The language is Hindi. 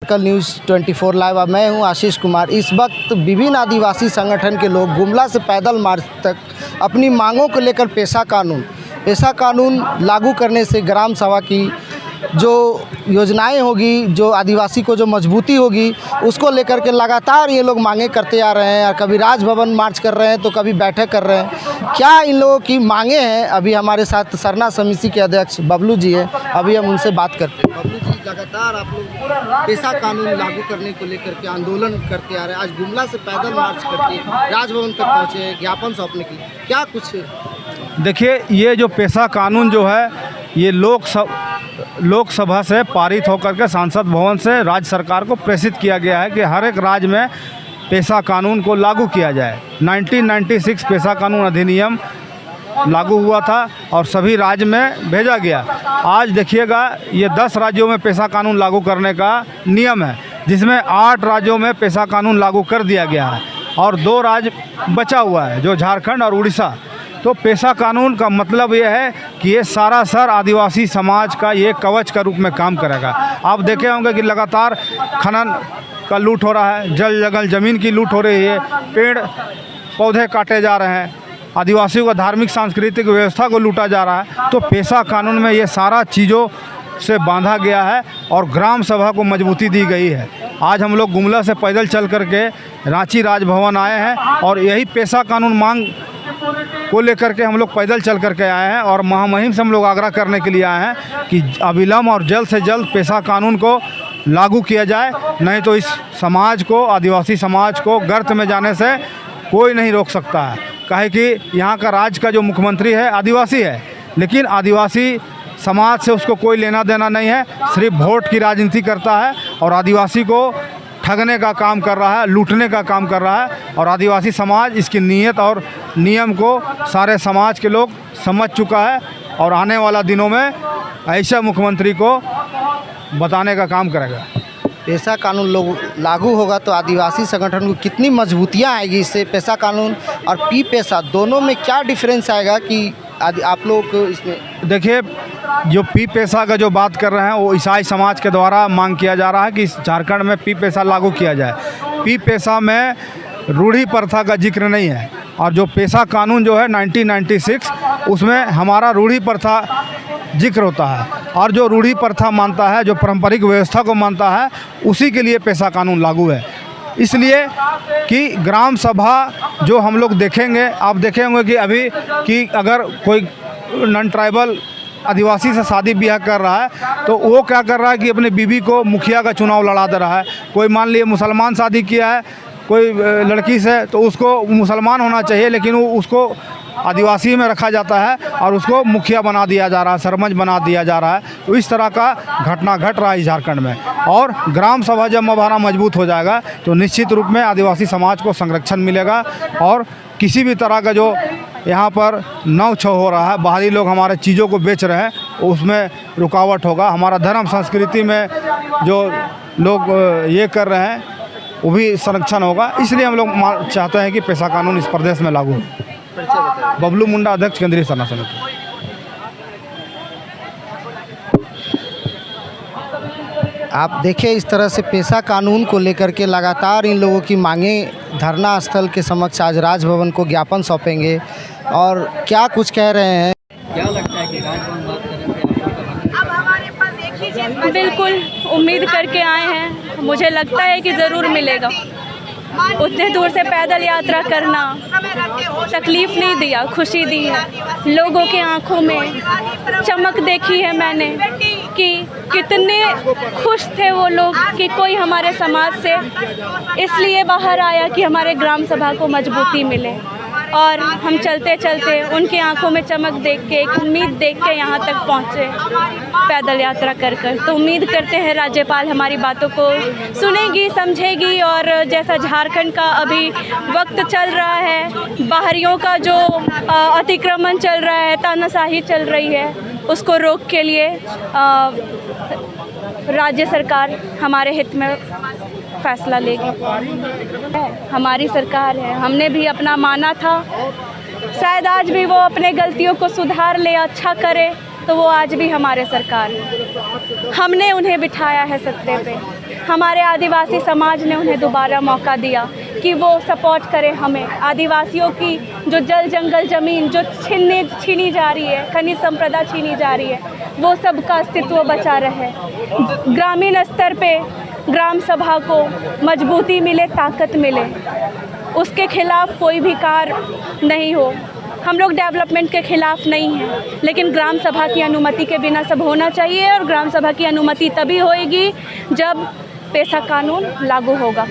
कल न्यूज़ 24 लाइव। मैं हूं आशीष कुमार। इस वक्त विभिन्न आदिवासी संगठन के लोग गुमला से पैदल मार्च तक अपनी मांगों को लेकर पेशा कानून लागू करने से ग्राम सभा की जो योजनाएं होगी, जो आदिवासी को जो मजबूती होगी, उसको लेकर के लगातार ये लोग मांगे करते आ रहे हैं। कभी राजभवन मार्च कर रहे हैं तो कभी बैठक कर रहे हैं। क्या इन लोगों की मांगे हैं? अभी हमारे साथ सरना समिति के अध्यक्ष बबलू जी हैं, अभी हम उनसे बात करते हैं। बबलू जी, लगातार आप लोग पेशा कानून लागू करने को लेकर के आंदोलन करते आ रहे हैं। आज गुमला से पैदल मार्च करके राजभवन तक पहुँचे हैं ज्ञापन सौंपने के लिए। क्या कुछ देखिए, ये जो पेशा कानून जो है ये लोकसभा से पारित होकर के सांसद भवन से राज्य सरकार को प्रेषित किया गया है कि हर एक राज्य में पेशा कानून को लागू किया जाए। 1996 पेशा कानून अधिनियम लागू हुआ था और सभी राज्य में भेजा गया। आज देखिएगा, ये 10 राज्यों में पेशा कानून लागू करने का नियम है, जिसमें 8 राज्यों में पेशा कानून लागू कर दिया गया है और 2 राज्य बचा हुआ है, जो झारखंड और उड़ीसा। तो पेशा कानून का मतलब ये है कि ये सारासर आदिवासी समाज का ये कवच का रूप में काम करेगा। आप देखे होंगे कि लगातार खनन का लूट हो रहा है, जल जंगल ज़मीन की लूट हो रही है, पेड़ पौधे काटे जा रहे हैं, आदिवासियों का धार्मिक सांस्कृतिक व्यवस्था को लूटा जा रहा है। तो पेशा कानून में ये सारा चीज़ों से बांधा गया है और ग्राम सभा को मजबूती दी गई है। आज हम लोग गुमला से पैदल चल करके रांची राजभवन आए हैं और यही पेशा कानून मांग को लेकर के हम लोग पैदल चल करके आए हैं और महामहिम से हम लोग आग्रह करने के लिए आए हैं कि अविलंब और जल्द से जल्द पेशा कानून को लागू किया जाए, नहीं तो इस समाज को, आदिवासी समाज को गर्त में जाने से कोई नहीं रोक सकता है। काहे कि यहाँ का राज्य का जो मुख्यमंत्री है आदिवासी है, लेकिन आदिवासी समाज से उसको कोई लेना देना नहीं है, सिर्फ वोट की राजनीति करता है और आदिवासी को ठगने का काम कर रहा है, लूटने का काम कर रहा है। और आदिवासी समाज इसकी नीयत और नियम को सारे समाज के लोग समझ चुका है और आने वाला दिनों में ऐसा मुख्यमंत्री को बताने का काम करेगा। पेशा कानून लोग लागू होगा तो आदिवासी संगठन को कितनी मजबूतियाँ आएगी इससे? पेशा कानून और पी पेशा दोनों में क्या डिफरेंस आएगा कि आप लोग इसमें? देखिए, जो पी पेशा का जो बात कर रहे हैं वो ईसाई समाज के द्वारा मांग किया जा रहा है कि झारखंड में पी पेशा लागू किया जाए। पी पेशा में रूढ़ी प्रथा का जिक्र नहीं है और जो पेशा कानून जो है 1996 उसमें हमारा रूढ़ी प्रथा जिक्र होता है और जो रूढ़ी प्रथा मानता है, जो पारंपरिक व्यवस्था को मानता है, उसी के लिए पेशा कानून लागू है। इसलिए कि ग्राम सभा जो हम लोग देखेंगे, आप देखे होंगे कि अभी कि अगर कोई नॉन ट्राइबल आदिवासी से शादी ब्याह कर रहा है तो वो क्या कर रहा है कि अपने बीवी को मुखिया का चुनाव लड़ा दे रहा है। कोई मान लिए मुसलमान शादी किया है कोई लड़की से, तो उसको मुसलमान होना चाहिए, लेकिन वो उसको आदिवासी में रखा जाता है और उसको मुखिया बना दिया जा रहा है, सरपंच बना दिया जा रहा है। तो इस तरह का घटना घट रहा है झारखंड में। और ग्राम सभा जब हमारा मजबूत हो जाएगा तो निश्चित रूप में आदिवासी समाज को संरक्षण मिलेगा और किसी भी तरह का जो यहाँ पर नौ छौ हो रहा है, बाहरी लोग हमारे चीज़ों को बेच रहे हैं, उसमें रुकावट होगा। हमारा धर्म संस्कृति में जो लोग ये कर रहे हैं वो भी संरक्षण होगा। इसलिए हम लोग चाहते हैं कि पेशा कानून इस प्रदेश में लागू हो। बबलू मुंडा, अध्यक्ष केंद्रीय सरना समिति। आप देखिए, इस तरह से पेशा कानून को लेकर के लगातार इन लोगों की मांगे धरना स्थल के समक्ष आज राजभवन को ज्ञापन सौंपेंगे और क्या कुछ कह रहे हैं। क्या लगता है कि राजभवन बात करेंगे? बिल्कुल उम्मीद करके आए हैं, मुझे लगता है कि ज़रूर मिलेगा। उतने दूर से पैदल यात्रा करना तकलीफ़ नहीं दिया, खुशी दी है। लोगों के आंखों में चमक देखी है मैंने कि कितने खुश थे वो लोग कि कोई हमारे समाज से इसलिए बाहर आया कि हमारे ग्राम सभा को मजबूती मिले। और हम चलते चलते उनकी आंखों में चमक देख के, एक उम्मीद देख के यहाँ तक पहुँचे पैदल यात्रा कर कर। तो उम्मीद करते हैं राज्यपाल हमारी बातों को सुनेगी, समझेगी और जैसा झारखंड का अभी वक्त चल रहा है, बाहरियों का जो अतिक्रमण चल रहा है, तानाशाही चल रही है, उसको रोक के लिए राज्य सरकार हमारे हित में फैसला लेगी। हमारी सरकार है, हमने भी अपना माना था, शायद आज भी वो अपने गलतियों को सुधार ले, अच्छा करे, तो वो आज भी हमारे सरकार है। हमने उन्हें बिठाया है सत्ते पे। हमारे आदिवासी समाज ने उन्हें दोबारा मौका दिया कि वो सपोर्ट करें हमें। आदिवासियों की जो जल जंगल ज़मीन जो छीनी जा रही है, खनिज संपदा छीनी जा रही है, वो सब का अस्तित्व बचा रहे। ग्रामीण स्तर पे ग्राम सभा को मजबूती मिले, ताकत मिले, उसके खिलाफ कोई भी कार्य नहीं हो। हम लोग डेवलपमेंट के खिलाफ नहीं हैं, लेकिन ग्राम सभा की अनुमति के बिना सब होना चाहिए, और ग्राम सभा की अनुमति तभी होएगी जब पेशा कानून लागू होगा।